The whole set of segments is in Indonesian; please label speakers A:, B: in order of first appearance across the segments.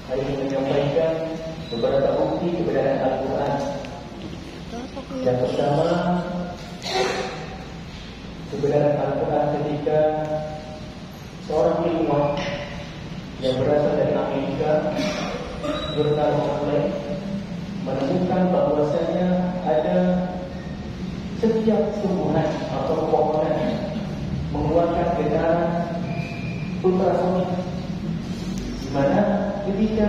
A: hari ini menyampaikan beberapa bukti kebenaran Al-Quran. Yang pertama, kebenaran Al-Quran ketika seorang ilmuwan yang berasal dari Amerika, jurnal online, menemukan bahwasanya ada setiap tumbuhan atau pepohonan mengeluarkan getaran ultrasonik, di mana ketika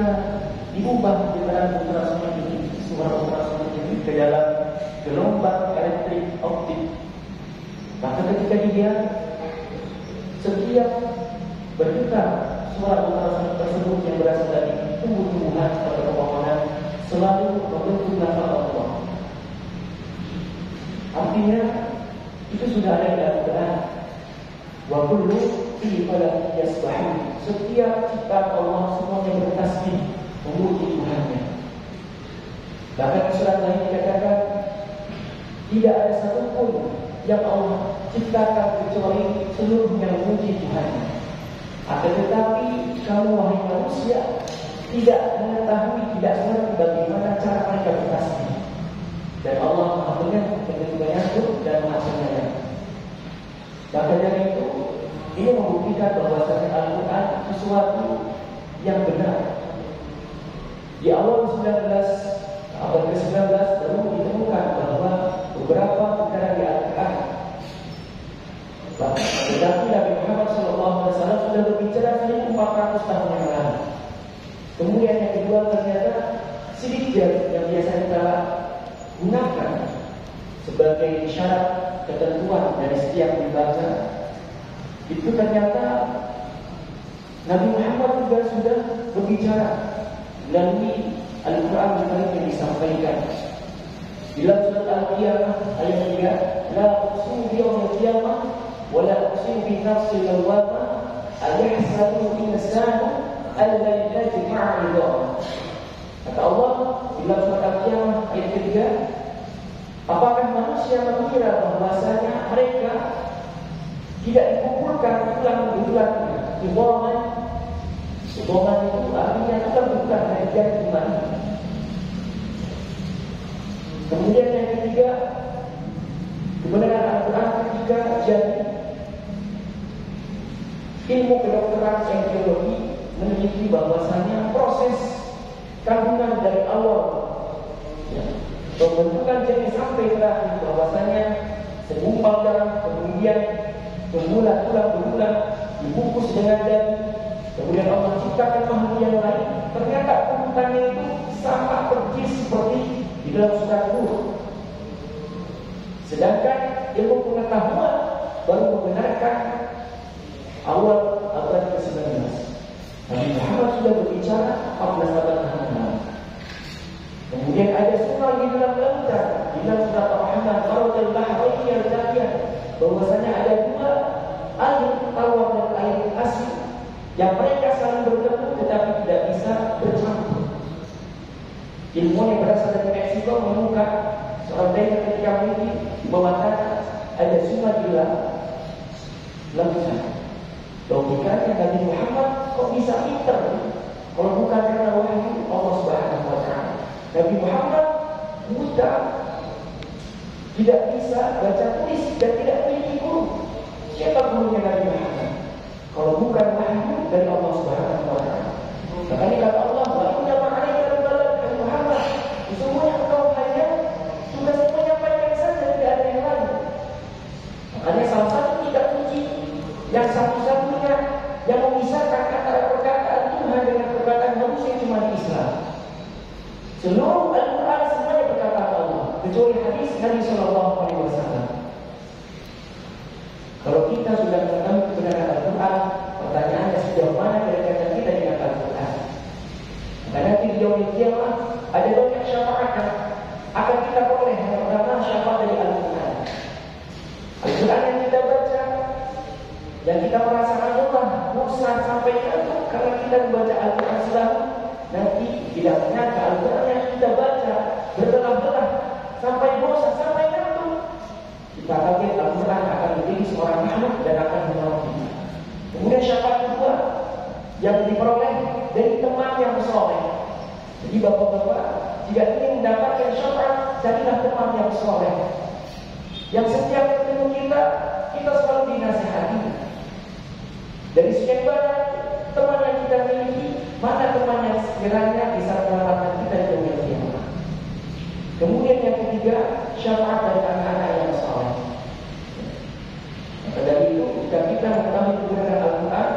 A: diubah getaran ultrasonik ini, suara ultrasonik ini ke dalam gelombang elektrik optik, maka ketika dia setiap bergetar suara ultrasonik tersebut yang berasal dari tumbuh-tumbuhan atau pepohonan selalu membentuk lafaz Allah. Artinya itu sudah ada di Al-Quran. Wa kullu fi falakin yasbahun. Setiap ciptaan Allah semuanya bertasbih memuji Tuhannya. Bahkan di surat lain dikatakan tidak ada satupun yang Allah ciptakan kecuali seluruhnya memuji Tuhannya. Akan tetapi kamu wahai manusia tidak mengetahui, tidak mengerti bagaimana cara mereka bertasbih. Dan Allah Maha Pengatur dan Maha Penyayang. Maka dari itu, ini membuktikan bahwasanya Al-Quran sesuatu yang benar. Di awal abad ke-19 baru ditemukan bahwa beberapa perkara di Al-Quran. Tetapi Nabi Muhammad SAW sudah berbicara 1400 tahun yang lalu. Kemudian yang kedua, ternyata sidik jari yang biasa kita gunakan sebagai syarat ketentuan dari setiap dibaca, itu ternyata Nabi Muhammad juga sudah berbicara melalui Al-Quran yang disampaikan. Dalam surat Al-Qiyamah ayat 3, la uqsimu biyawmil qiyamah wa la uqsimu bin nafsil lawwamah ayahsabu insanu alla yajma'a idhamah. Kata Allah dalam surat Al-Qiyamah ayat 3, apakah manusia mengira bahwasanya mereka tidak dikumpulkan tulang belulang idhaman? Idhaman itu artinya tulang belulang dari jari mana? Kemudian yang ketiga, kebenaran Al-Quran ketika jadi ilmu kedokteran embriologi meneliti bahwasanya proses kandungan dari awal pembentukan janin sampai terakhir, bahwasanya segumpal darah kemudian bermula tulang belulang dibungkus dengan daging, kemudian Allah ciptakan makhluk yang lain. Ternyata urutannya itu sama persis seperti di dalam surat Nur. Sedangkan ilmu pengetahuan baru membenarkan awal abad ke-19. Nabi Muhammad sudah berbicara 14 abad yang lalu. Kemudian ada surah di dalam lautan, di dalam surat Al-Rahman, Marajal Bahrain Al-Taqiyah, bahwasanya ada dua air tawar dan air asin yang mereka saling bertemu tetapi tidak bisa bercampur. Ilmuwan yang berasal dari Meksiko menemukan seorang diver ketika meneliti mengatakan ada sungai di lautan. Logikanya Nabi Muhammad kok bisa pintar kalau bukan karena wahyu Allah Subhanahu wa Ta'ala. Nabi Muhammad buta, tidak bisa baca tulis dan tidak memiliki guru. Siapa gurunya Nabi Muhammad? Kalau bukan wahyu dari Allah Subhanahu wa Ta'ala. Makanya kata Allah, wa inna ma'alaika al-balagh Nabi Muhammad. Sesungguhnya engkau hanya tugas menyampaikan saja, tidak ada yang lain. Makanya salah satu kitab suci yang satu-satunya yang memisahkan antara perkataan Tuhan dengan perkataan manusia cuma di Islam. Seluruh Al-Quran semuanya perkataan Allah, kecuali hadis Nabi SAW. Kalau kita sudah mengetahui kebenaran Al-Quran, pertanyaannya sejauh mana kedekatan kita dengan Al-Quran? Karena nanti di yaumil qiyamah ada banyak syafaat yang akan kita peroleh. Yang pertama syafaat dari Al-Quran. Al-Quran yang kita baca, yang kita merasakan lelah, bosan sampai ngantuk karena kita membaca Al-Quran selalu. Nanti tidak menyangka Al-Quran yang kita baca berbelah-belah sampai bosan, sampai ngantuk. Kita kaget Al-Quran akan menjadi seorang makhluk dan akan menolong kita. Kemudian syafaat kedua yang diperoleh dari teman yang soleh. Jadi bapak-bapak, jika ingin mendapatkan syafaat, carilah teman yang soleh, yang setiap ketemu kita selalu dinasihati. Dari sekian banyak teman yang kita miliki, mana teman yang sekiranya bisa menyelamatkan kita di dunia kiamat. Kemudian yang ketiga, syafaat dari anak-anak yang soleh. Maka dari itu, jika kita mengetahui kebenaran Al-Quran,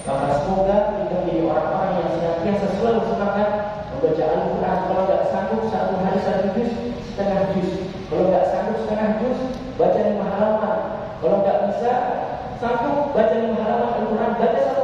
A: maka semoga kita menjadi orang-orang yang senantiasa selalu semangat membaca Al-Quran. Kalau tidak sanggup satu hari satu juz, setengah juz. Kalau tidak sanggup setengah juz, baca 5 halaman. Kalau tidak bisa sanggup baca 5 halaman Al-Quran, baca 1